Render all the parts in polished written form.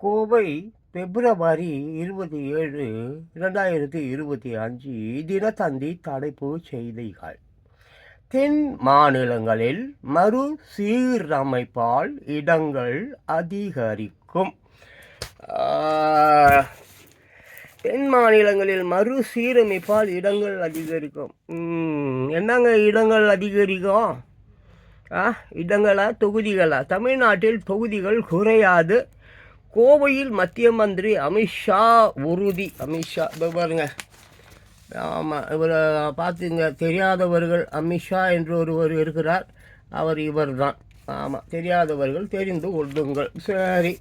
கோவை பிப்ரவரி 27, 2025 தினத்தந்தி தலைப்புச் செய்திகள். தென் மாநிலங்களில் மறுசீரமைப்பால் இடங்கள் அதிகரிக்கும். தென் மாநிலங்களில் மறுசீரமைப்பால் இடங்கள் அதிகரிக்கும். என்னங்க இடங்கள் அதிகரிக்கும்? இடங்களா தொகுதிகளா? தமிழ்நாட்டில் தொகுதிகள் குறையாது. கோவையில் மத்திய மந்திரி அமித்ஷா உறுதி. அமித்ஷா பாருங்க, ஆமாம், இவரை பார்த்துங்க, தெரியாதவர்கள் அமித்ஷா என்று ஒருவர் இருக்கிறார், இவர் தான். ஆமாம், தெரியாதவர்கள் தெரிந்து கொள்ளுங்கள். சரி,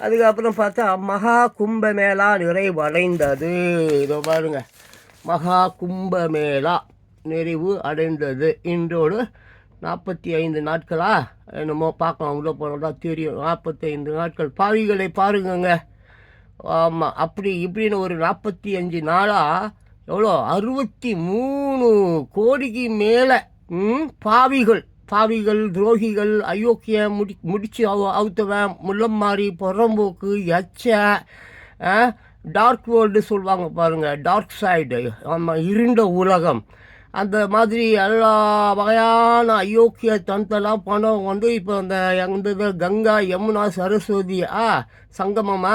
அதுக்கப்புறம் பார்த்தா மகா கும்பமேளா நிறைவடைந்தது. இதோ பாருங்க, மகா கும்பமேளா நிறைவு அடைந்தது. இன்றோடு 45 நாட்களா என்னமோ பார்க்கலாம், உள்ளே போனோம்னா தெரியும். 45 நாட்கள். பாவிகளை பாருங்கங்க. ஆமாம், அப்படி இப்படின்னு ஒரு 45 நாளாக எவ்வளோ 63 கோடிக்கு மேலே பாவிகள் துரோகிகள், அயோக்கிய முடிச்சு அவுத்தவன், முள்ளம் மாறி, புறம்போக்கு, டார்க் வேர்ல்டு சொல்லுவாங்க பாருங்கள், டார்க் சைடு. ஆமாம், இருண்ட உலகம். அந்த மாதிரி எல்லா வகையான அயோக்கிய தனத்தெல்லாம் பணம் இப்போ இந்த கங்கா யமுனா சரஸ்வதி சங்கமமா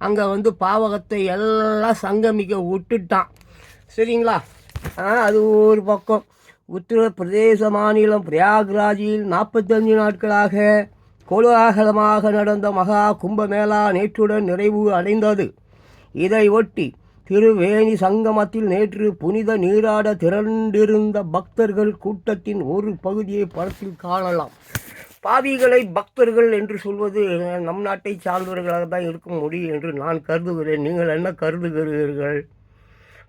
அங்கே பாவகத்தை எல்லாம் சங்கமிக்க விட்டுட்டான். சரிங்களா? அது ஒரு பக்கம். உத்தரப்பிரதேச மாநிலம் பிரயாக்ராஜில் 45 நாட்களாக கோலாகலமாக நடந்த மகா கும்பமேளா நேற்றுடன் நிறைவு அடைந்தது. இதை ஒட்டி திருவேணி சங்கமத்தில் நேற்று புனித நீராட திரண்டிருந்த பக்தர்கள் கூட்டத்தின் ஒரு பகுதியை படத்தில் காணலாம். பாவிகளை பக்தர்கள் என்று சொல்வது நம் நாட்டை சார்ந்தவர்களாக தான் இருக்க முடியும் என்று நான் கருதுகிறேன். நீங்கள் என்ன கருதுகிறீர்கள்?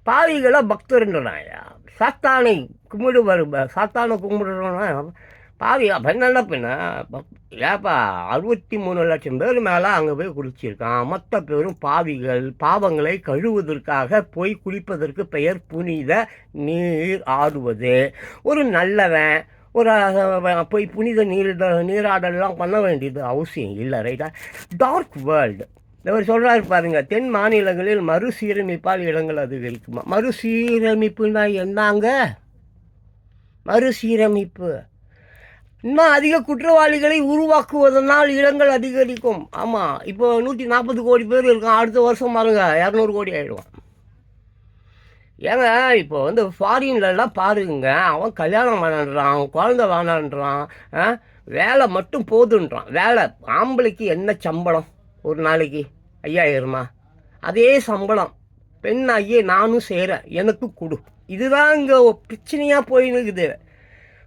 பாவிகளை பக்தர்ன்றாயா? சாத்தானை கும்பிடுவார். சாத்தானை கும்பிடுறோன்னா பாவி என்ன பின்ன ஏப்பா 63 லட்சம் பேர் மேலே அங்கே போய் குளிச்சிருக்கான். மொத்த பேரும் பாவிகள். பாவங்களை கழுவுவதற்காக போய் குளிப்பதற்கு பெயர் புனித நீர் ஆடுவது. ஒரு நல்லவன் போய் புனித நீராடலாம் பண்ண வேண்டியது அவசியம் இல்லை. ரைட்டா? டார்க் வேர்ல்டு இவர் சொல்கிறாரு பாருங்க, தென் மாநிலங்களில் மறுசீரமைப்பால் இடங்கள் அதிகரிக்குமா? மறுசீரமைப்புன்னா என்னங்க? மறுசீரமைப்பு இன்னும் அதிக குற்றவாளிகளை உருவாக்குவதனால் இடங்கள் அதிகரிக்கும். ஆமாம், இப்போ 140 கோடி பேர் இருக்கான். அடுத்த வருஷம் பாருங்க 200 கோடி ஆகிடுவான். ஏங்க, இப்போ ஃபாரின்லலாம் பாருங்க, அவன் கல்யாணம் வேணான்றான், அவன் குழந்தை வேணான்றான், வேலை மட்டும் போதுன்றான். வேலை ஆம்பளைக்கு என்ன சம்பளம் ஒரு நாளைக்கு? 5000. அதே சம்பளம் பெண் ஆகிய நானும் செய்கிறேன், எனக்கு கொடு. இதுதான் இங்கே பிரச்சனையாக போயின்னு இருக்குது.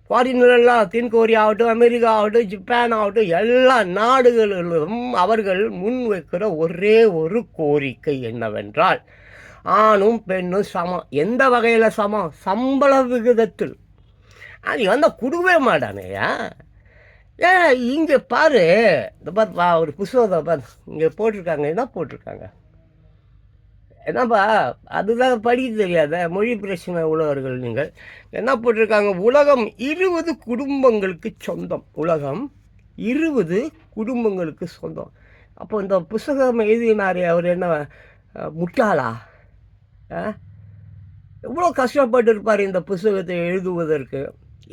ஃபாரின்லாம் தென்கொரியா ஆகட்டும், அமெரிக்கா ஆகட்டும், ஜப்பான் ஆகட்டும், எல்லா நாடுகளிலும் அவர்கள் முன் வைக்கிற ஒரே ஒரு கோரிக்கை என்னவென்றால், ஆணும் பெண்ணும் சமம். எந்த வகையில் சமம்? சம்பள விகிதத்தில். அது கொடுக்கவே மாட்டானேயா. இங்கே பாரு, இந்த பாருப்பா, ஒரு புஸ்தகத்தை பாரு, இங்கே போட்டிருக்காங்க. என்ன போட்டிருக்காங்க? என்னப்பா, அதுதான் படிக்க தெரியாத மொழி பிரச்சனை உள்ளவர்கள் நீங்கள். என்ன போட்டிருக்காங்க? உலகம் 20 குடும்பங்களுக்கு சொந்தம். உலகம் 20 குடும்பங்களுக்கு சொந்தம். அப்போ இந்த புஸ்தகம் எழுதினாரே அவர் என்ன முட்டாளா? எவ்வளோ கஷ்டப்பட்டு இருப்பார் இந்த புஸ்தகத்தை எழுதுவதற்கு.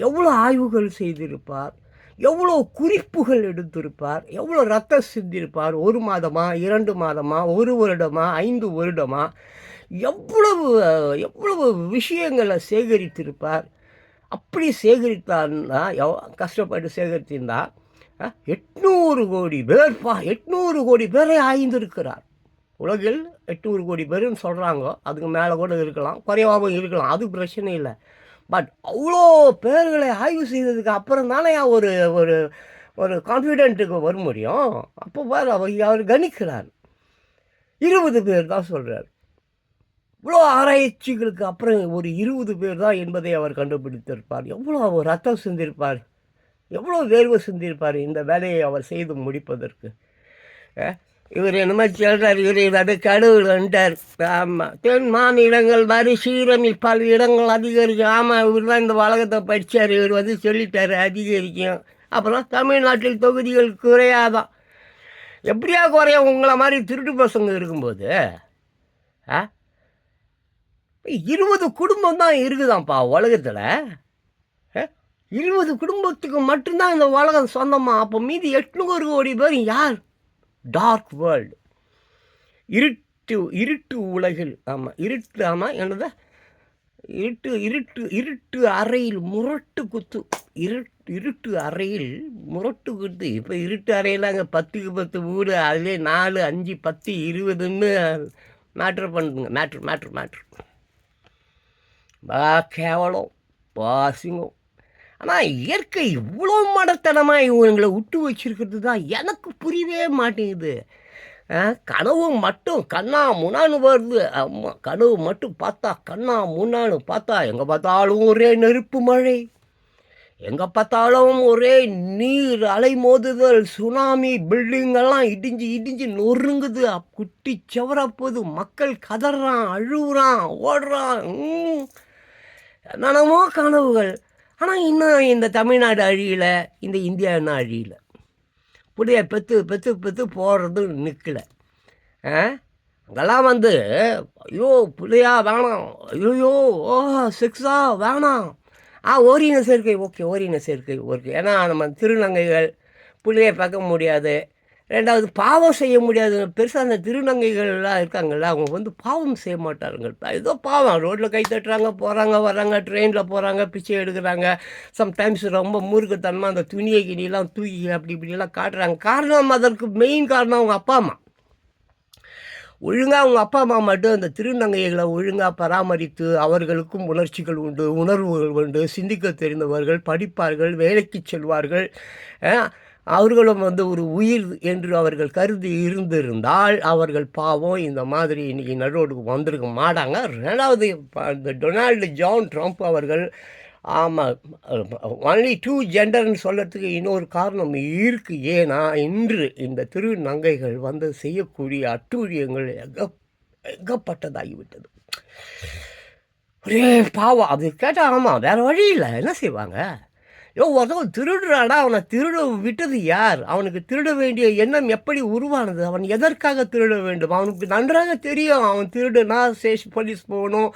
எவ்வளோ ஆய்வுகள் செய்திருப்பார், எவ்வளோ குறிப்புகள் எடுத்திருப்பார், எவ்வளோ ரத்தம் சிந்திருப்பார். 1 மாதமா, 2 மாதமா, 1 வருடமா, 5 வருடமா, எவ்வளவு விஷயங்களை சேகரித்திருப்பார். அப்படி சேகரித்தார்னா, கஷ்டப்பட்டு சேகரித்திருந்தா 800 கோடி பேர்ப்பா, 800 கோடி பேரை ஆய்ந்திருக்கிறார். உலகில் 800 கோடி பேருன்னு சொல்கிறாங்க. அதுக்கு மேலே கூட இருக்கலாம், குறைவாகவும் இருக்கலாம், அது பிரச்சனை இல்லை. பட் அவ்வளோ பேர்களை ஆய்வு செய்ததுக்கு அப்புறம் தானே ஒரு ஒரு ஒரு கான்ஃபிடென்ட்டுக்கு வர முடியும். அப்போ பாரு, அவர் கணிக்கிறார். 20 பேர் தான் சொல்கிறார். இவ்வளோ ஆராய்ச்சிகளுக்கு அப்புறம் ஒரு 20 பேர் தான் என்பதை அவர் கண்டுபிடித்திருப்பார். எவ்வளோ ரத்தம் சிந்திருப்பார், எவ்வளோ வேர்வை சிந்திருப்பார் இந்த வேலையை அவர் செய்து முடிப்பதற்கு. இவர் என்னமோ சொல்கிறார், இவர் அது கடவுள் வந்துட்டார். ஆமாம், தென் மாநிலங்கள் மறுசீரமைப்பால் இடங்கள் அதிகரிக்கும். ஆமாம், இவர் தான் இந்த உலகத்தை படித்தார். இவர் சொல்லிட்டார் அதிகரிக்கும். அப்புறம் தமிழ்நாட்டில் தொகுதிகள் குறையாதான். எப்படியா குறைய உங்களை மாதிரி திருட்டு பசங்க இருக்கும்போது? ஆ 20 குடும்பம் தான் இருக்குதாம்ப்பா உலகத்தில். 20 குடும்பத்துக்கு மட்டும்தான் இந்த உலகம் சொந்தமா? அப்போ மீதி 800 கோடி பேர் யார்? டார்க் வேர்ல்டு, இருட்டு இருட்டு உலகில். ஆமாம், இருட்டு. ஆமாம், என்னது? இருட்டு இருட்டு இருட்டு அறையில் முரட்டு குத்து. இருட்டு அறையில் முரட்டு குத்து. இப்போ இருட்டு அறையில் அங்கே 10க்கு 10 வீடு, அதிலே 4, 5, 10, 20ன்னு மேட்ரு பண்ணுங்க. மேட்ரு கேவலம், அசிங்கம். ஆனால் இயற்கை இவ்வளோ மடத்தனமாக இவங்களை விட்டு வச்சிருக்கிறது தான் எனக்கு புரியவே மாட்டேங்குது. கனவு மட்டும் கண்ணா முன்னான்னு வருது. ஆமாம், கனவு மட்டும் பார்த்தா கண்ணா முன்னான்னு பார்த்தா எங்கே பார்த்தாலும் ஒரே நெருப்பு மழை, எங்கே பார்த்தாலும் ஒரே நீர் அலை மோதுதல், சுனாமி, பில்டிங்கெல்லாம் இடிஞ்சு இடிஞ்சு நொறுங்குது, குட்டி செவரப்போகுது, மக்கள் கதறான், அழுகுறான், ஓடுறான். என்னென்னமோ கனவுகள். ஆனால் இன்னும் இந்த தமிழ்நாடு அழியல, இந்த இந்தியா இன்னும் அழியல. புளிய பெற்று பெற்று பெற்று போடுறது நிற்கலை. அங்கெல்லாம் வந்து ஐயோ புளியா வேணாம், ஐயோ ஓ செக்ஸா வேணாம். ஓரின சேர்க்கை ஓகே, ஓரின சேர்க்கை ஓகே. ஏன்னா நம்ம திருநங்கைகள் புளியை பார்க்க முடியாது. ரெண்டாவது பாவம் செய்ய முடியாது. பெருசாக அந்த திருநங்கைகள்லாம் இருக்காங்கள்ல, அவங்க வந்து பாவம் செய்ய மாட்டாருங்க. ஏதோ பாவம் ரோட்டில் கை தட்டுறாங்க, போகிறாங்க வர்றாங்க, ட்ரெயினில் போகிறாங்க, பிச்சை எடுக்கிறாங்க. சம்டைம்ஸ் ரொம்ப மூர்க்கத்தனமாக அந்த துணியை கிணியெல்லாம் தூக்கி அப்படி இப்படிலாம் காட்டுறாங்க. காரணம், அதற்கு மெயின் காரணம் அவங்க அப்பா அம்மா. ஒழுங்காக அவங்க அப்பா அம்மா மட்டும் அந்த திருநங்கைகளை ஒழுங்காக பராமரித்து, அவர்களுக்கும் உணர்ச்சிகள் உண்டு, உணர்வுகள் உண்டு, சிந்திக்க தெரிந்தவர்கள், படிப்பார்கள், வேலைக்கு செல்வார்கள், அவர்களும் வந்து ஒரு உயிர் என்று அவர்கள் கருதி இருந்திருந்தால் அவர்கள் பாவம் இந்த மாதிரி இன்றைக்கி நடுரோடுக்கு வந்திருக்க மாட்டாங்க. ரெண்டாவது, இந்த டொனால்டு ஜான் ட்ரம்ப் அவர்கள், ஆமாம், ஒன்லி 2 ஜெண்டர்னு சொல்கிறதுக்கு இன்னொரு காரணம் இருக்குது. ஏன்னா இன்று இந்த திருநங்கைகள் வந்து செய்யக்கூடிய அட்டூழியங்கள் ஏகப்பட்டதாகிவிட்டது. ஒரே பாவம். அது கேட்டால் ஆமாம், வேறு வழி இல்லை, என்ன செய்வாங்க? ஒருத்தவன் திருடுறானா, அவனை திருட விட்டது யார்? அவனுக்கு திருட வேண்டிய எண்ணம் எப்படி உருவானது? அவன் எதற்காக திருட வேண்டும்? அவனுக்கு நன்றாக தெரியும், அவன் திருடுனா போலீஸ் போகணும்,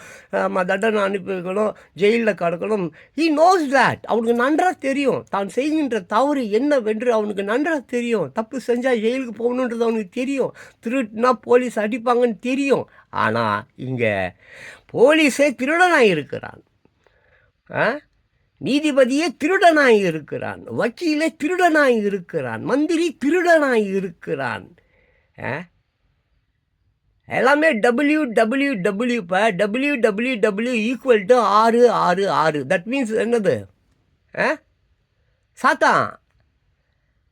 தண்டனை அனுப்பி வைக்கணும், ஜெயிலில் கிடக்கணும். He knows that. அவனுக்கு நன்றாக தெரியும் தான் செய்கின்ற தவறு என்னவென்று. அவனுக்கு நன்றாக தெரியும். தப்பு செஞ்சால் ஜெயிலுக்கு போகணுன்றது அவனுக்கு தெரியும். திருட்டுனா போலீஸ் அடிப்பாங்கன்னு தெரியும். ஆனால் இங்கே போலீஸே திருடனாக இருக்கிறான். நீதிபதியே திருடனாய் இருக்கிறான், வக்கீலே திருடனாய் இருக்கிறான், மந்திரி திருடனாய் இருக்கிறான். எல்லாமே WWW. இப்போ WWW = 666. தட் மீன்ஸ் என்னது?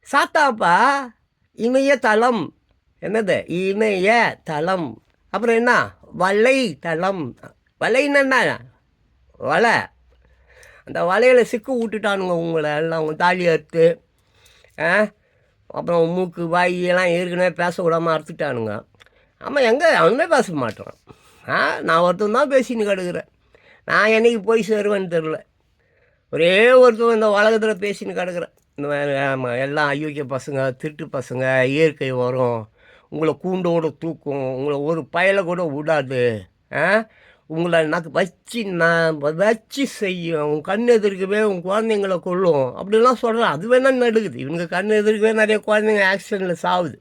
சாத்தாப்பா. இணையதளம். என்னது? இணையதளம். அப்புறம் என்ன? வலைத்தளம். வலைன்னா என்ன? வலை. அந்த வலையில் சிக்கு விட்டுட்டானுங்க உங்களை எல்லாம். அவங்க தாலி அறுத்து, அப்புறம் மூக்கு வாயெல்லாம் ஏற்கனவே பேச விடாமல் அறுத்துட்டானுங்க. ஆமாம், எங்கே அவனுமே பேச மாட்டேறான். நான் ஒருத்தன் தான் பேசின்னு கிடக்குறேன். நான் என்றைக்கு போய் சேருவேன்னு தெரில. ஒரே ஒருத்தன் இந்த உலகத்தில் பேசின்னு கிடக்குறேன். இந்த மாதிரி ஆமாம், எல்லாம் அயோக்கிய பசங்க, திருட்டு பசங்க, இயற்கை வரும், உங்களை கூண்டோடு தூக்கும், உங்களை ஒரு பயலை கூட விடாது, உங்களை வச்சு செய்யும், உன் கண் எதிர்க்கவே உன் குழந்தைங்களை கொள்ளும் அப்படிலாம் சொல்கிறேன். அது வேணால் நடக்குது. இவங்க கண் எதிர்க்கவே நிறைய குழந்தைங்க ஆக்சிடெண்ட்டில் சாவுது.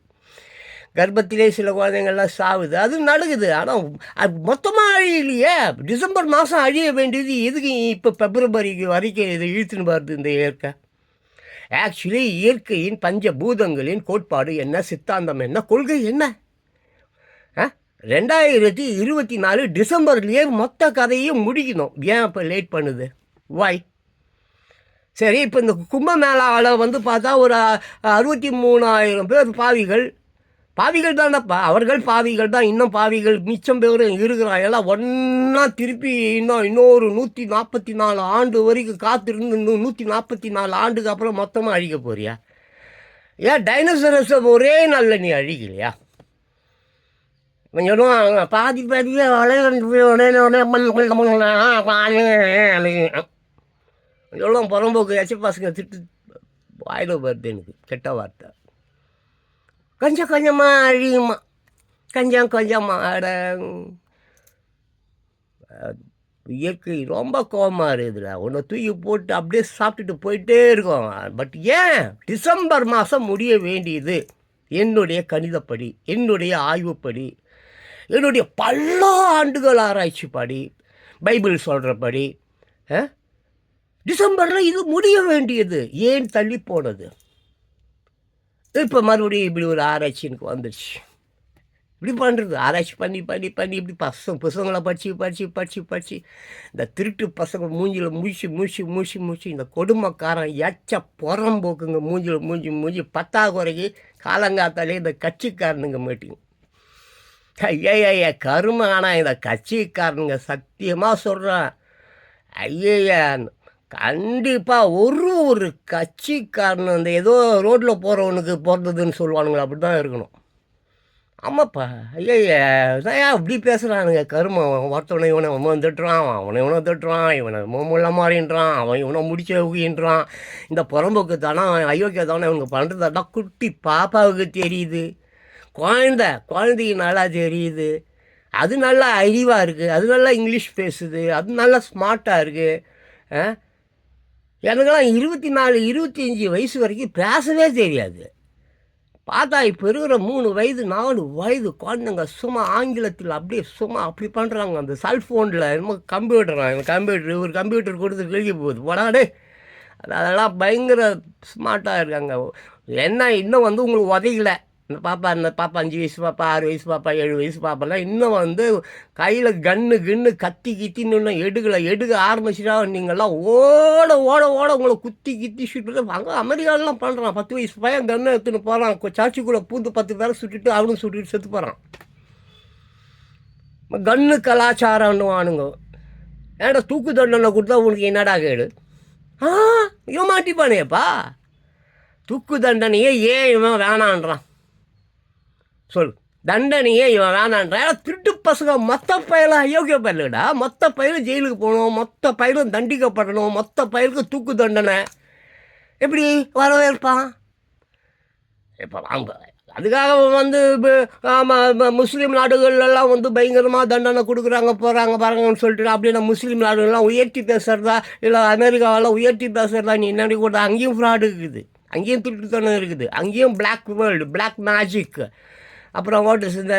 கர்ப்பத்திலே சில குழந்தைங்கள்லாம் சாவுது. அது நடக்குது. ஆனால் அது மொத்தமாக அழியலையே. டிசம்பர் மாதம் அழிய வேண்டியது எதுக்கு இப்போ பிப்ரவரிக்கு வரைக்கும் இதை இழுத்துன்னு வருது இந்த இயற்கை? ஆக்சுவலி இயற்கையின் பஞ்சபூதங்களின் கோட்பாடு என்ன, சித்தாந்தம் என்ன, கொள்கை என்ன? 2024 டிசம்பர்லேயே மொத்த கதையும் முடிக்கணும். ஏன் இப்போ லேட் பண்ணுது? வாய். சரி, இப்போ இந்த கும்பமேளாவில் வந்து பார்த்தா ஒரு 63,000 பேர் பாவிகள் தானப்பா. அவர்கள் பாவிகள் தான். இன்னும் பாவிகள் மிச்சம் பேரும் இருக்கிறான். எல்லாம் ஒன்றா திருப்பி இன்னொரு 144 ஆண்டு வரைக்கும் காத்திருந்து 144 ஆண்டுக்கு அப்புறம் மொத்தமாக அழிக்க போறியா? ஏன் டைனோசரஸை ஒரே நாளில் நீ அழிக்கலையா? சொல்லுவாங்க பாதி சொல்லுவோம் புறம்போக்கு எச்ச பசங்க திட்டு வாயில் வருது எனக்கு கெட்ட வார்த்தை. கொஞ்சம் கொஞ்சமாக அழியுமா, கொஞ்சம் கொஞ்சமாக. இயற்கை ரொம்ப கோபமாக இருக்குதுல, உன்னை தூக்கி போட்டு அப்படியே சாப்பிட்டுட்டு போயிட்டே இருக்கோம். பட் ஏன் டிசம்பர் மாதம் முடிய வேண்டியது? என்னுடைய கணிதப்படி, என்னுடைய ஆய்வுப்படி, என்னுடைய பல ஆண்டுகள் ஆராய்ச்சிப்படி, பைபிள் சொல்கிறபடி டிசம்பரில் இது முடிய வேண்டியது. ஏன் தள்ளி போனது? இப்போ மறுபடியும் இப்படி ஒரு ஆராய்ச்சி எனக்கு வந்துடுச்சு. இப்படி பண்ணுறது, ஆராய்ச்சி பண்ணி பண்ணி பண்ணி இப்படி பசங்களை படித்து இந்த திருட்டு பசங்க மூஞ்சில் மூச்சு இந்த கொடுமைக்காரன் எச்ச புறம்போக்குங்க மூஞ்சில் மூஞ்சி பத்தாக்குறைக்கு காலங்காத்தாலே இந்த கட்சிக்காரனுங்க மீட்டிங். ஐயா கருமை. ஆனால் இந்த கட்சிக்காரனுங்க சத்தியமாக சொல்கிறேன், ஐயா கண்டிப்பாக ஒரு கட்சிக்காரன் அந்த ஏதோ ரோட்டில் போகிறவனுக்கு பிறந்ததுன்னு சொல்லுவானுங்களா, அப்படி தான் இருக்கணும். ஆமாப்பா, ஐயா இப்படி பேசுகிறானுங்க கருமை. ஒருத்தவனை இவனை திட்டுறான், இவனை திட்டுறான், இவனை முள்ள மாறின்றான், அவன் இவனை முடிச்ச ஊகின்றான். இந்த புறம்போக்கு தானே அயோக்கிய தானே இவங்க பண்ணுறதாட்டா குட்டி பாப்பாவுக்கு தெரியுது. குழந்தைக்கு நல்லா தெரியுது. அது நல்லா அறிவாக இருக்குது, அது நல்லா இங்கிலீஷ் பேசுது, அது நல்லா ஸ்மார்ட்டாக இருக்குது. எனக்கெல்லாம் 24 25 வயசு வரைக்கும் பேசவே தெரியாது. பார்த்தா இப்போ இருக்கிற 3 வயது 4 வயது குழந்தைங்க சும்மா ஆங்கிலத்தில் அப்படியே சும்மா அப்படி பண்ணுறாங்க. அந்த செல்ஃபோனில் என்னமோ கம்ப்யூட்டர் ஒரு கம்ப்யூட்டர் கொடுத்து கிழிக்க போகுது போடாடே. அதெல்லாம் பயங்கர ஸ்மார்ட்டாக இருக்காங்க. என்ன இன்னும் உங்களுக்கு உதைக்கலை. இந்த பாப்பா 5 வயசு பாப்பா, 6 வயசு பாப்பா, 7 வயசு பாப்பாலாம் இன்னும் கையில் கின்னு கத்தி கித்தின்னு இன்னும் எடுக்க ஆரம்பிச்சுட்டா நீங்கள்லாம் ஓட உங்களை குத்தி சுட்டு. அங்கே அமெரிக்காலெலாம் பண்ணுறான். 10 வயசு பையன் கன்று எடுத்துன்னு போகிறான், சர்ச்சுக்குள்ளே பூந்து 10 பேரை சுட்டுட்டு அவனும் சுட்டுட்டு செத்து போகிறான். கன்று கலாச்சாரம்னு வானுங்க. ஏன்டா தூக்கு தண்டனை கொடுத்தா உனக்கு என்னடா கேடு? இவன் மாட்டிப்பானேப்பா. தூக்கு தண்டனையே ஏன் இவன் வேணான்றான் சொல்? தண்டனையே இவன் வேணான்றான். திருட்டு பசங்க மொத்த பயிலும் அயோக்கிய பயிலுடா. மொத்த பயிலும் ஜெயிலுக்கு போகணும், மொத்த பயிலும் தண்டிக்கப்படணும், மொத்த பயிலுக்கு தூக்கு தண்டனை. எப்படி வரவேற்பான்? இப்போ அதுக்காக முஸ்லீம் நாடுகள்லாம் பயங்கரமாக தண்டனை கொடுக்குறாங்க போகிறாங்க பாருங்கன்னு சொல்லிட்டு அப்படியே நான் முஸ்லீம் நாடுகள்லாம் உயர்த்தி பேசுகிறதா இல்லை அமெரிக்காவெல்லாம் உயர்த்தி பேசுகிறதா நீ என்னடி கூட அங்கேயும் ஃப்ராடு இருக்குது, அங்கேயும் திருட்டுத்தனம் இருக்குது, அங்கேயும் பிளாக் வேர்ல்டு, பிளாக் மேஜிக். அப்புறம் வாட்டர்ஸ் இந்த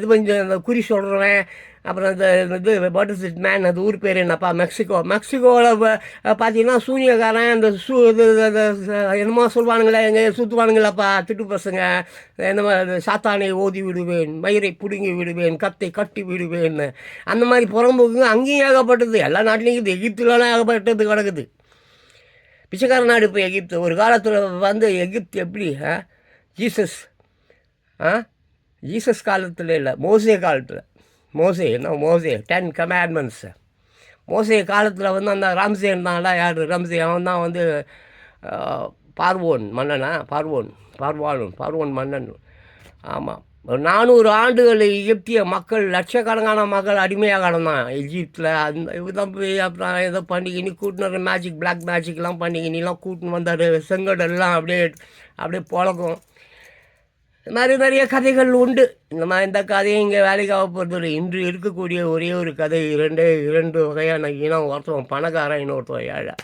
கொஞ்சம் இந்த குறி சொல்கிறவன், அப்புறம் இது வாட்டர்ஸ் இட் மேன், அது ஊர் பேர் என்னப்பா, மெக்சிகோவில் பார்த்தீங்கன்னா சூனியக்காரன் இந்த என்னமோ சொல்லுவானுங்களே, எங்கே சுற்றுவானுங்களாப்பா திட்டு பசங்க. இந்த மாதிரி சாத்தானை ஓதி விடுவேன், மயிரை பிடுங்கி விடுவேன், கத்தை கட்டி விடுவேன்னு அந்த மாதிரி புறம்போக்குங்க அங்கேயும் ஏகப்பட்டது. எல்லா நாட்டிலையும் இருக்குது. எகிப்துலலாம் ஏகப்பட்டது கிடக்குது. பிச்சைக்கார நாடு இப்போ எகிப்து. ஒரு காலத்தில் எகிப்து எப்படி ஜீசஸ் காலத்தில் இல்லை, மோசே காலத்தில். மோசே 10 கமேண்ட்மெண்ட்ஸ். மோசே காலத்தில் அந்த ராம்சே இருந்தாங்களா, யார் ராம்சே? அவன் தான் பார்வோன் மன்னனா, பார்வோன் மன்னன். ஆமாம், ஒரு 400 ஆண்டுகள் எகிப்திய மக்கள், லட்சக்கணக்கான மக்கள் அடிமையாக கிடந்தான் எகிப்தில். அந்த இதுதான் போய் அப்புறம் ஏதோ பண்ணிக்கினி கூட்டின மேஜிக், பிளாக் மேஜிக்லாம் பண்ணிக்கினிலாம் கூட்டின்னு வந்தார். செங்கடெல்லாம் அப்படியே பழக்கம். இது மாதிரி நிறைய கதைகள் உண்டு. இந்த கதையை இங்கே வேலைக்காக போகிறது. இன்று இருக்கக்கூடிய ஒரே ஒரு கதை, இரண்டு வகையான இனம். ஒருத்தவன் பணக்காரன், இன்னொருத்தவன் ஏழை.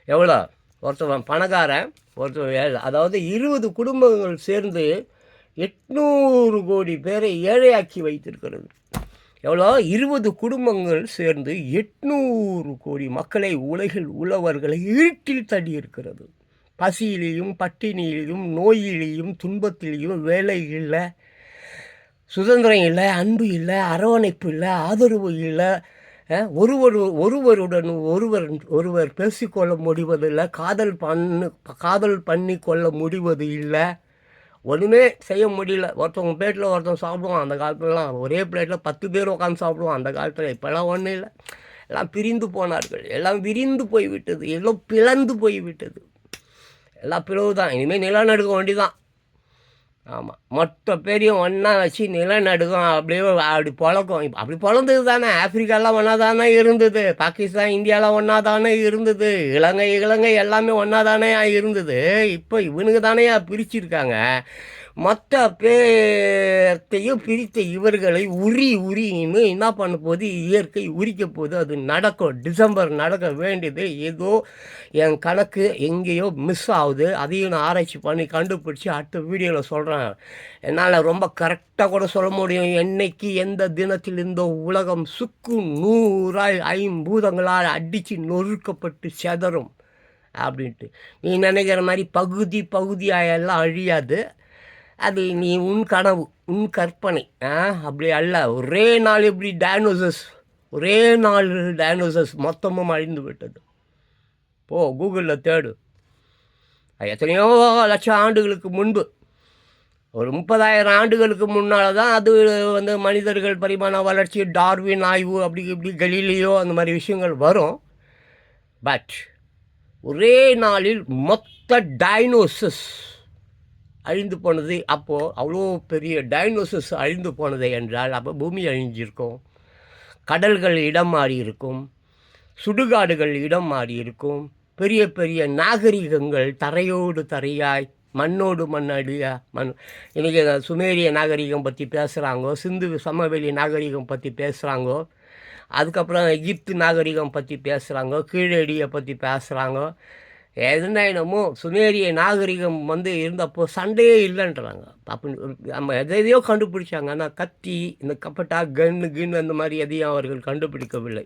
எவ்வளோ? ஒருத்தவன் பணக்காரன், ஒருத்தவன் ஏழை. அதாவது 20 குடும்பங்கள் சேர்ந்து 800 கோடி பேரை ஏழையாக்கி வைத்திருக்கிறது. எவ்வளோ? 20 குடும்பங்கள் சேர்ந்து 800 கோடி மக்களை, உலகில் உள்ளவர்களை இருட்டில் தள்ளி இருக்கிறது. பசியிலையும் பட்டினியிலையும் நோயிலையும் துன்பத்திலையும் வேலை இல்லை, சுதந்திரம் இல்லை, அன்பு இல்லை, அரவணைப்பு இல்லை, ஆதரவு இல்லை. ஒருவருடன் ஒருவர் பேசிக்கொள்ள முடிவதில்லை, காதல் பண்ணி கொள்ள முடிவது இல்லை, ஒன்றுமே செய்ய முடியல. ஒருத்தவங்க பிளேட்டில் ஒருத்தன் சாப்பிடுவான். அந்த காலத்துலலாம் ஒரே பிளேட்டில் 10 பேர் உட்காந்து சாப்பிடுவான் அந்த காலத்தில். இப்போல்லாம் ஒன்றும் இல்லை. எல்லாம் பிரிந்து போனார்கள், எல்லாம் விரிந்து போய்விட்டது, எல்லாம் பிளந்து போய்விட்டது. எல்லாம் பிளவு தான். இனிமேல் நிலநடுக்கம் வண்டி தான். ஆமாம், மொத்த பேரையும் ஒன்றா வச்சு நிலநடுக்கம் அப்படியே அப்படி பழக்கம். இப்போ அப்படி பிறந்தது தானே. ஆப்பிரிக்காலாம் ஒன்றா தானே இருந்தது, பாகிஸ்தான் இந்தியாலாம் ஒன்றா தானே இருந்தது, இலங்கை எல்லாமே ஒன்றா தானே இருந்தது. இப்போ இவனுக்கு தானே பிரிச்சுருக்காங்க. மொத்த பேர்த்தையும் பிரித்த இவர்களை உரின்னு என்ன பண்ண போது இயற்கை உரிக்க போது. அது நடக்கும், டிசம்பர் நடக்க வேண்டியது. ஏதோ என் கணக்கு எங்கேயோ மிஸ் ஆகுது. அதையும் நான் ஆராய்ச்சி பண்ணி கண்டுபிடிச்சி அடுத்த வீடியோவில் சொல்கிறேன். என்னால் ரொம்ப கரெக்டாக கூட சொல்ல முடியும் என்னைக்கு எந்த தினத்தில் இந்த உலகம் சுக்கு நூறாய் ஐம்பூதங்களால் அடித்து நொறுக்கப்பட்டு செதறும் அப்படின்ட்டு. நீ நினைக்கிற மாதிரி பகுதியாக எல்லாம் அழியாது. அது நீ உன் கனவு, உன் கற்பனை. அப்படி அல்ல. ஒரே நாள் டைனோசர்ஸ் மொத்தமும் அழிந்து விட்டது. போ கூகுளில் தேடு. எத்தனையோ லட்சம் ஆண்டுகளுக்கு முன்பு, ஒரு 30,000 ஆண்டுகளுக்கு முன்னால் தான் அது மனிதர்கள் பரிமாண வளர்ச்சி, டார்வின் ஆய்வு, அப்படி இப்படி கலீலியோ அந்த மாதிரி விஷயங்கள் வரும். பட் ஒரே நாளில் மொத்த டைனோசஸ் அழிந்து போனது. அப்போது அவ்வளோ பெரிய டைனோசஸ் அழிந்து போனது என்றால் அப்போ பூமி அழிஞ்சிருக்கும், கடல்கள் இடம் மாறி இருக்கும், சுடுகாடுகள் இடம் மாறி இருக்கும், பெரிய பெரிய நாகரிகங்கள் தரையோடு தரையாய் மண்ணோடு மண்ணடியா இன்றைக்கி சுமேரிய நாகரிகம் பற்றி பேசுகிறாங்கோ, சிந்து சமவெளி நாகரிகம் பற்றி பேசுகிறாங்கோ, அதுக்கப்புறம் எகிப்து நாகரிகம் பற்றி பேசுகிறாங்கோ, கீழடியை பற்றி பேசுகிறாங்கோ. என்னமோ சுமேரிய நாகரிகம் இருந்தப்போ சண்டையே இல்லைன்றாங்க. அப்போ நம்ம எதையோ கண்டுபிடிச்சாங்க. ஆனால் கத்தி, இந்த கப்பட்டா, கன்னு அந்த மாதிரி எதையும் அவர்கள் கண்டுபிடிக்கவில்லை.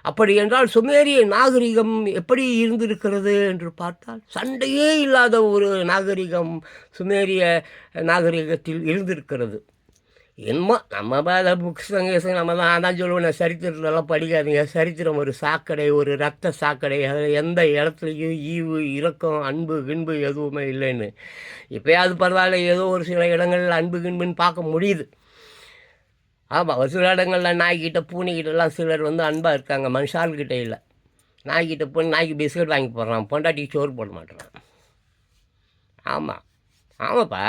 அப்படி என்றால் சுமேரிய நாகரிகம் எப்படி இருந்திருக்கிறது என்று பார்த்தால் சண்டையே இல்லாத ஒரு நாகரிகம் சுமேரிய நாகரிகத்தில் இருந்திருக்கிறது. என்னமோ நம்ம புக்ஸ் நம்ம தான் சொல்லுவேன், சரித்திரத்தெல்லாம் படிக்காதீங்க. சரித்திரம் ஒரு சாக்கடை, ஒரு ரத்த சாக்கடை. அதில் எந்த இடத்துலையும் ஈவு, இரக்கம், அன்பு கின்பு எதுவுமே இல்லைன்னு. இப்போயாவது பரவாயில்ல, ஏதோ ஒரு சில இடங்களில் அன்பு கின்புன்னு பார்க்க முடியுது. ஆமாம், ஒரு சில இடங்களில் நாய்கிட்ட பூனைக்கிட்டலாம் சிலர் அன்பாக இருக்காங்க, மனுஷால்கிட்ட இல்லை. நாய்கிட்ட போய் நாய்க்கு பிஸ்கட் வாங்கி போடுறான், பொண்டாட்டிக்கு சோறு போட மாட்டேறான். ஆமாப்பா,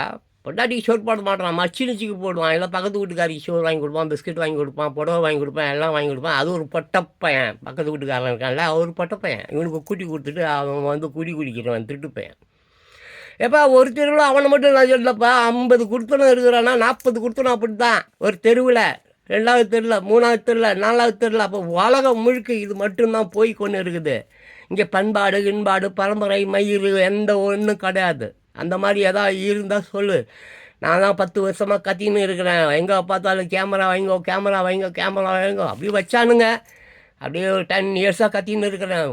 பொண்டாட்டிக்கு சோறு போட மாட்டான், மச்சினிச்சிக்கு போடுவான், இல்லை பக்கத்து வீட்டுக்காரிக்கு சோறு வாங்கி கொடுப்பான், பிஸ்கட் வாங்கி கொடுப்பான், புடவை வாங்கி கொடுப்பான், எல்லாம் வாங்கி கொடுப்பான். அது ஒரு பொட்டப்பையன். பக்கத்து வீட்டுக்காரன் இருக்கான்ல, ஒரு பொட்டப்பையன். இவனுக்கு கூட்டி கொடுத்துட்டு அவன் குடி குடிக்கிறவன், திருட்டுப்பையன். எப்போ ஒரு தெருவில் அவனை மட்டும் நான் சொல்லப்பா, 50 கொடுத்தனும் இருக்கிறான்னா 40 கொடுத்தனும் அப்படி தான். ஒரு தெருவில், 2வது தெருவில், 3வது தெருவில், 4வது தெருவில். அப்போ உலகம் முழுக்க இது மட்டும்தான் போய் கொண்டு இருக்குது. இங்கே பண்பாடு, கிண்பாடு, பரம்பரை, மயிர் எந்த ஒன்றும் கிடையாது. அந்த மாதிரி எதாவது இருந்தால் சொல்லு. நான் தான் 10 வருஷமாக கத்தின்னு இருக்கிறேன். எங்கே பார்த்தாலும் கேமரா வைங்கோ அப்படி வச்சானுங்க. அப்படியே ஒரு 10 இயர்ஸாக கத்தின்னு இருக்கிறேன்.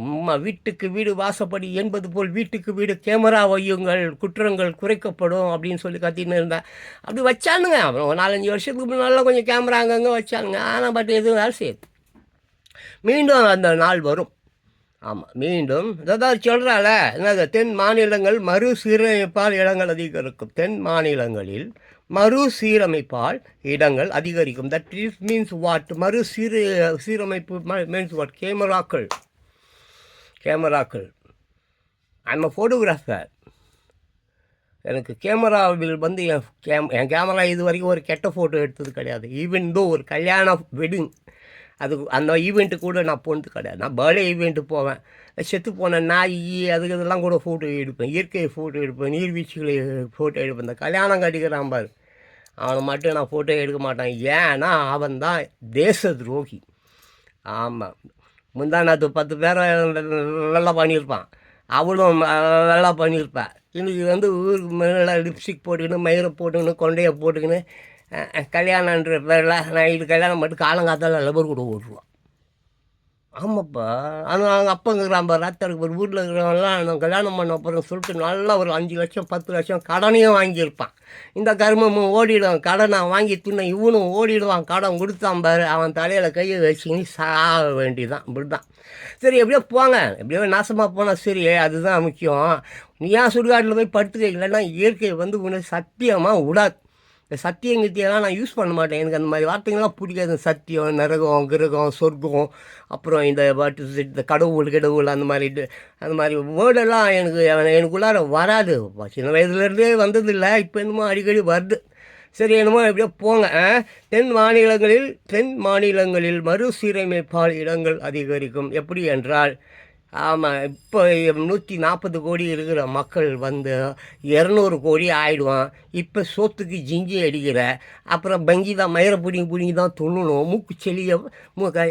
வீட்டுக்கு வீடு வாசப்படி என்பது போல் வீட்டுக்கு வீடு கேமரா வையுங்கள், குற்றங்கள் குறைக்கப்படும் அப்படின்னு சொல்லி கத்தின்னு இருந்தேன். அப்படி வச்சானுங்க. அப்புறம் 4-5 வருஷத்துக்கு முன்னால கொஞ்சம் கேமரா அங்கங்கே வச்சானுங்க. ஆனால் பட் எதுவும் வேலை செய்யுது. மீண்டும் அந்த நாள் வரும். ஆமாம், மீண்டும் அதாவது சொல்கிறால என்னது, தென் மாநிலங்கள் மறுசீரமைப்பால் இடங்கள் அதிகரிக்கும். தென் மாநிலங்களில் மறுசீரமைப்பால் இடங்கள் அதிகரிக்கும். That is means what? சீரமைப்பு மீன்ஸ் வாட்? கேமராக்கள். I'm a photographer. எனக்கு கேமராவில் என் கேமரா இது வரைக்கும் ஒரு கெட்ட ஃபோட்டோ எடுத்தது கிடையாது. ஈவன் தோ ஒரு கல்யாண வெட்டிங், அது அந்த ஈவெண்ட்டு கூட நான் போனது கிடையாது. நான் பர்த்டே ஈவெண்ட்டு போவேன், செத்து போன நாய் இதெல்லாம் கூட ஃபோட்டோ எடுப்பேன், இயற்கையை ஃபோட்டோ எடுப்பேன், நீர்வீழ்ச்சிகளை ஃபோட்டோ எடுப்பேன். இந்த கல்யாணம் கட்டிக்கிறான் பாரு, அவனை மட்டும் நான் ஃபோட்டோ எடுக்க மாட்டேன். ஏன்னா அவன் தான் தேச துரோகி. ஆமாம், முந்தானத்து 10 பேரை நல்லா பண்ணியிருப்பான், அவளும் நல்லா பண்ணியிருப்பேன். இன்னைக்கு ஊருக்கு மேலே லிப்ஸ்டிக் போட்டுக்கின்னு, மயிரை போட்டுக்கின்னு, கொண்டையை போட்டுக்கின்னு, கல்யாணன்ற பேரில் நான் இது கல்யாணம் மட்டும் காலங்காத்தால் லபர் கூட ஓட்டுருவான். ஆமாப்பா, ஆனால் அவங்க அப்பங்கிறான் பாரு, ராத்தருக்கு ஒரு வீட்டில் இருக்கிறவங்களாம் நான் கல்யாணம் பண்ண அப்புறம் சொல்லிட்டு நல்லா ஒரு 5 லட்சம் 10 லட்சம் கடனையும் வாங்கியிருப்பான். இந்த கருமமும் ஓடிடுவான், கடனை வாங்கி தின்ன இவனும் ஓடிடுவான். கடன் கொடுத்தான் பாரு, அவன் தலையில் கையை வச்சுக்கின்னு சாக வேண்டியதான். இப்படி தான். சரி, எப்படியோ போங்க, எப்படியோ நாசமாக போனால் சரி, அதுதான் முக்கியம். நீ ஏன் சுடுகாட்டில் போய் படுத்துக்க, இல்லைன்னா இயற்கை உன்னை சத்தியமாக விடாது. இந்த சத்தியங்கத்தியெல்லாம் நான் யூஸ் பண்ண மாட்டேன். எனக்கு அந்த மாதிரி வார்த்தைங்கள்லாம் பிடிக்காது. சத்தியம், நரகம், கிரகம், சொர்க்கம், அப்புறம் இந்த கடவுள் அந்த மாதிரி வேர்டெல்லாம் எனக்குள்ளார வராது. சின்ன வயதுலேருந்தே வந்ததில்லை, இப்போ என்னமோ அடிக்கடி வருது. சரி, என்னமோ எப்படியோ போங்க. தென் மாநிலங்களில் மறுசீரமைப்பால் இடங்கள் அதிகரிக்கும். எப்படி என்றால் ஆமாம். இப்போ 140 கோடி இருக்கிற மக்கள் வந்து 200 கோடி ஆயிடுவான். இப்போ சோத்துக்கு ஜிங்கி அடிக்கிற, அப்புறம் பங்கி தான் மயிரை பிடிங்கி பிடிங்கி தான் துண்ணணும். மூக்குச்செளியை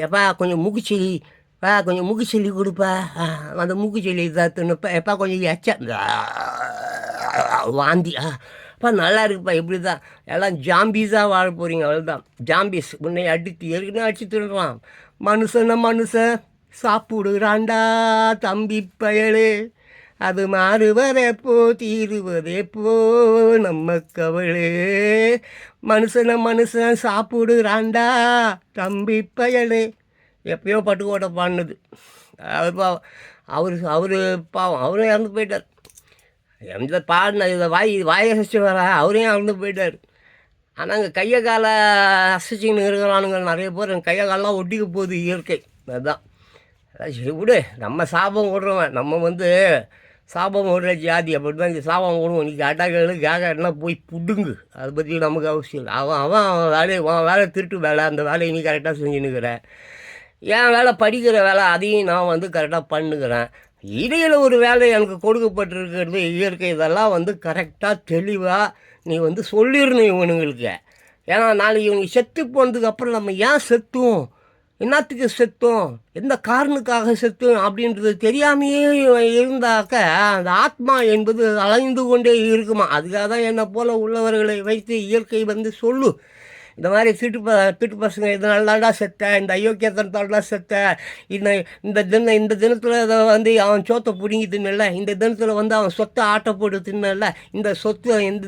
எப்பா கொஞ்சம் மூக்குச்செளி, கொஞ்சம் மூக்குச்செளி கொடுப்பா, அந்த மூக்குச்செளி தான் தின்னுப்பா, எப்பா கொஞ்சம் வாந்தி, அப்பா நல்லா இருக்குப்பா. இப்படி தான் எல்லாம் ஜாம்பீஸாக வாழ போகிறீங்க, அவ்வளோதான். ஜாம்பீஸ் உன்னை அடித்து ஏற்கனவே அடிச்சு தின்னுறான். மனுஷன் சாப்பிடுறாண்டா தம்பி பயலே, அது மாறுவதெப்போ தீருவதெப்போ நம்ம கவலே. மனுஷன் சாப்பிடுறாண்டா தம்பி பயலே. எப்பயோ பட்டுக்கோட்டை பாடினது. அவர் பாவம், அவர் பாவம் அவரும் இறந்து போயிட்டார். எந்த பாடின இதை வாயை அசைச்சு வர அவரையும் இறந்து போயிட்டார். ஆனால் அங்கே கையை காலை அசைச்சின்னு இருக்கிறானுங்க நிறைய பேர். கையை காலெலாம் ஒட்டிக்க போகுது இயற்கை. அதுதான் சரி விடு, நம்ம சாபம் விடுறவன். நம்ம வந்து சாபம் விடுற ஜாதி, அப்படி தான் இந்த சாபம் விடுவோம். இன்றைக்கி அட்டாக்கள் கேட்கறதுனா போய் புடுங்கு, அதை பற்றி நமக்கு அவசியம் இல்லை. அவன் வேலையை திருட்டு வேலை, அந்த வேலையை நீ கரெக்டாக செஞ்சுன்னுக்கிறேன். என் வேலை படிக்கிற வேலை, அதையும் நான் வந்து கரெக்டாக பண்ணுக்கிறேன். இடையில் ஒரு வேலை எனக்கு கொடுக்கப்பட்டிருக்கிறது இயற்கை. இதெல்லாம் வந்து கரெக்டாக தெளிவாக நீ வந்து சொல்லிடணும் இவனுங்களுக்கு. ஏன்னா நாளைக்கு இவனுக்கு செத்து போனதுக்கு அப்புறம் நம்ம ஏன் செத்துவோம், என்னத்துக்கு செத்தோம், எந்த காரணத்துக்காக செத்தோம் அப்படின்றது தெரியாமையே இருந்தாக்க அந்த ஆத்மா என்பது அலைந்து கொண்டே இருக்குமா. அதுக்காக தான் என்னை போல் உள்ளவர்களை வைத்து இயற்கை வந்து சொல்லு, இந்த மாதிரி திருட்டு பசங்க இதனால தான்டா செத்த, இந்த அயோக்கியத்தனத்தால்டா செத்த, இந்த தினத்தில் வந்து அவன் சொத்தை பிடுங்கி தின்னல, இந்த தினத்தில் வந்து அவன் சொத்தை ஆட்டை போட்டு தின்னல, இந்த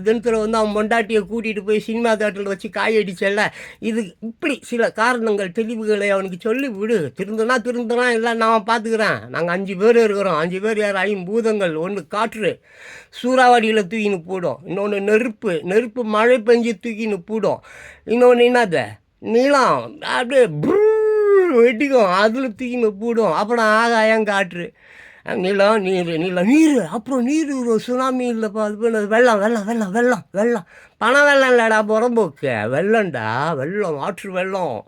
தினத்தில் வந்து அவன் பொண்டாட்டியை கூட்டிகிட்டு போய் சினிமா தேட்டரில் வச்சு காயடிச்சல. இது இப்படி சில காரணங்கள் தெளிவுகளை அவனுக்கு சொல்லி விடு. திருந்தனா இல்லை நான் பார்த்துக்கிறேன். நாங்கள் 5 பேர் இருக்கிறோம். 5 பேர் யார்? 5 பூதங்கள். ஒன்று காற்று சூறாவளியில் தூக்கின்னு போடும், இன்னொன்று நெருப்பு மழை பெஞ்சு தூக்கின்னு போடும், இன்னொன்று என்னது நிலம் அப்படியே வெட்டிக்கும், அதில் தூக்கின்னு போடும். அப்புறம் ஆகாயம் காற்று, நீர், அப்புறம் நீர் சுனாமி இல்லைப்பா, அது வெள்ளம் பணம் வெள்ளம் இல்லைடா, புறம்போக்கு வெள்ளம்டா, ஆற்று வெள்ளம்.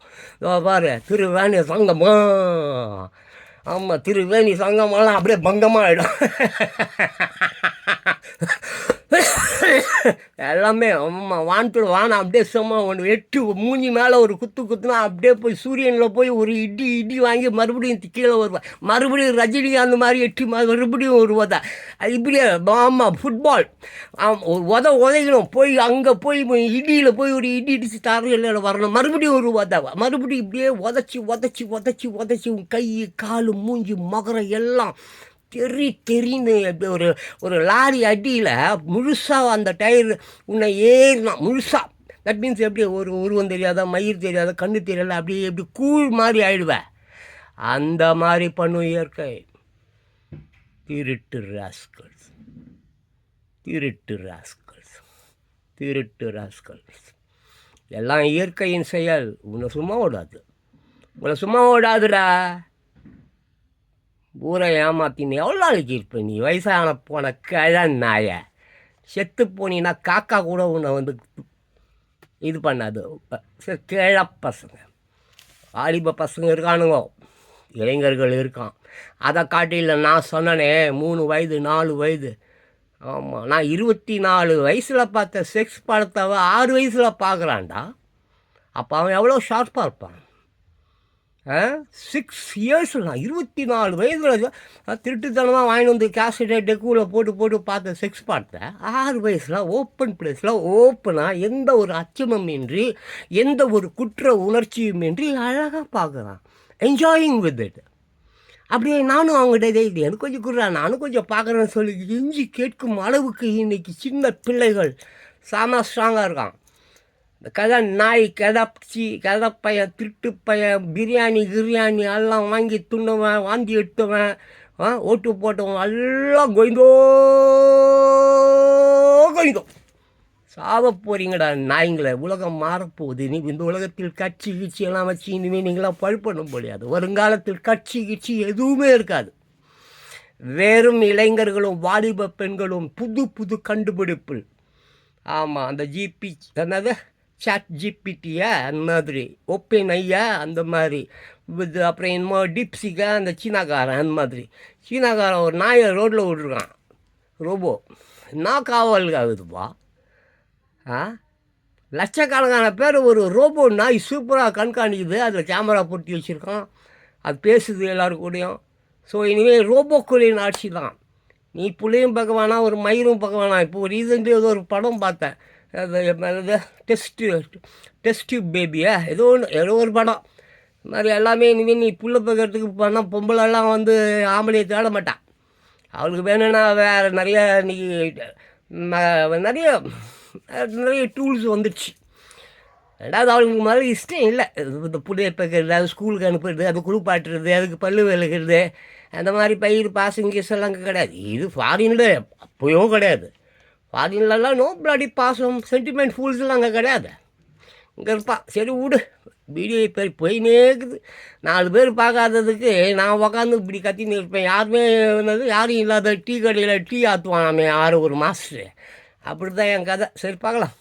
பாரு திருவேணி சங்கமா, ஆமாம் திருவேணி சங்கமெல்லாம் அப்படியே பங்கமாகிடும். எல்லாமே ஆமாம் வானம் அப்படியே சும்மா ஒன்று 8 மூஞ்சி மேலே ஒரு குத்துனா அப்படியே போய் சூரியனில் போய் ஒரு இடி வாங்கி மறுபடியும் கீழே வருவேன். மறுபடியும் ரஜினி அந்த மாதிரி 8 மறுபடியும் ஒரு அது இப்படியே ஆமாம் ஃபுட்பால் உதைக்கணும், போய் அங்கே போய் இடியில் போய் ஒரு இடிச்சு தரையில் வரணும், மறுபடியும் ஒரு மறுபடியும் இப்படியே உதச்சி உன் கை காலு மூஞ்சி மகரம் எல்லாம் தெரின்னு ஒரு லாரி அடியில் முழுசாக அந்த டயர் உன்னை ஏறினா முழுசாக. தட் மீன்ஸ் எப்படி ஒரு உருவம் தெரியாத, மயிர் தெரியாத, கண்ணு தெரியல, அப்படியே எப்படி கூழ் மாதிரி ஆயிடுவேன். அந்த மாதிரி பண்ணும் இயற்கை. திருட்டு ராஸ்கல்ஸ் எல்லாம் இயற்கையின் செயல். உன்னை சும்மா ஓடாதுடா. ஊரை ஏமாத்தின்னு எவ்வளோ நாளைக்கு இருப்ப நீ? வயசான போன நாய செத்து போனீங்கன்னா காக்கா கூட உன்னை வந்து இது பண்ணாது. பசங்க, வாலிப பசங்க இருக்கானுங்க, இளைஞர்கள் இருக்கான். அதை காட்டில நான் சொன்னனே 3 வயது 4 வயது. ஆமாம், நான் 24 வயசில் பார்த்த செக்ஸ் படத்தை 6 வயசில் பார்க்குறான்டா. அப்போ அவன் எவ்வளோ ஷார்ப்பாக இருப்பான். 6 இயர்ஸ், நான் 24 வயதில் திருட்டுத்தனமாக வாங்கிட்டு வந்து கேசட்டை டெக்குவில் போட்டு பார்த்த செக்ஸ் பார்த்தேன் 6 வயசில் ஓப்பன் பிளேஸில் ஓப்பனாக, எந்த ஒரு அச்சமும் இன்றி, எந்த ஒரு குற்ற உணர்ச்சியும் இன்றி அழகாக பார்க்குறான், என்ஜாயிங் வித் இட். அப்படியே நானும் அவங்ககிட்ட இது எனக்கு கொஞ்சம் குடுறான், நானும் கொஞ்சம் பார்க்குறேன்னு சொல்லி எஞ்சி கேட்கும் அளவுக்கு இன்றைக்கி சின்ன பிள்ளைகள் செம ஸ்ட்ராங்காக இருக்கான். இந்த நாய் கதப்பையன் திருட்டு பையன் பிரியாணி எல்லாம் வாங்கி துண்ணவன், வாந்தி எடுத்தவன், ஓட்டு போட்டவன் எல்லாம் கொய்ந்தோ சாவ போகிறீங்கடா நாய்ங்களை. உலகம் மாறப்போகுது. நீ இந்த உலகத்தில் கட்சி எல்லாம் வச்சு இனிமேல் நீங்களாம் பழுப்பண்ண முடியாது. வருங்காலத்தில் கட்சி எதுவுமே இருக்காது. வெறும் இளைஞர்களும் வாலிப பெண்களும் புது கண்டுபிடிப்பு. ஆமாம், அந்த என்னது சாட் ஜிபிடியா அந்த மாதிரி, ஓப்பன் ஐயா அந்த மாதிரி, அப்புறம் என்னமோ டிப்ஸிக்கா அந்த சீனாக்காரன் அந்த மாதிரி சீனாக்காரன் ஒரு நாயை ரோட்டில் விட்ருக்கான், ரோபோ. என்ன காவலுக்கு ஆகுதுப்பா? ஆ, லட்சக்கணக்கான பேர் ஒரு ரோபோ நாய் சூப்பராக கண்காணிக்குது. அதில் கேமரா பொருத்தி வச்சுருக்கான், அது பேசுது எல்லோரும் கூடயும். ஸோ இனிமேல் ரோபோக்களின் ஆட்சி தான். நீ புள்ளையும் பார்க்க வேணாம், ஒரு மயிரும் பார்க்க வேணாம். இப்போ ரீசெண்டாக ஏதோ ஒரு படம் பார்த்தேன், அது டெஸ்ட் பேபியா ஏதோ ஒரு படம். இது மாதிரி எல்லாமே இனிமேல் நீ புள்ள பார்க்கறதுக்கு பண்ணால் பொம்பளைலாம் வந்து ஆம்பளையை தேட மாட்டான். அவளுக்கு வேணும்னா வேறு நிறைய இன்றைக்கி நிறைய நிறைய டூல்ஸ் வந்துடுச்சு. ரெண்டாவது அவளுக்கு முதல்ல இஷ்டம் இல்லை இந்த புள்ளைய பார்க்கறது, அது ஸ்கூலுக்கு அனுப்புறது, அது குளிப்பாட்டுறது, அதுக்கு பல்லு விளக்குறது, அந்த மாதிரி பயிர் பாசங்கஸ் எல்லாம் அங்கே கிடையாது. இது ஃபாரினில் அப்போயும் கிடையாது. ஃபாரின்லலாம் நோ பிளாடி பாசம் சென்டிமெண்ட் ஃபூல்ஸ்லாம் அங்கே கிடையாது. இங்கே இருப்பான். சரி விடு, வீடியோ இப்போ போயினே இருக்குது. 4 பேர் பார்க்காததுக்கு நான் உக்காந்து இப்படி கத்தின்னு இருப்பேன். யாருமே யாரும் இல்லாத டீ கடையில் டீ ஆற்றுவான் நம்ம ஒரு மாஸ்டரு. அப்படி தான் என் கதை. சரி பார்க்கலாம்.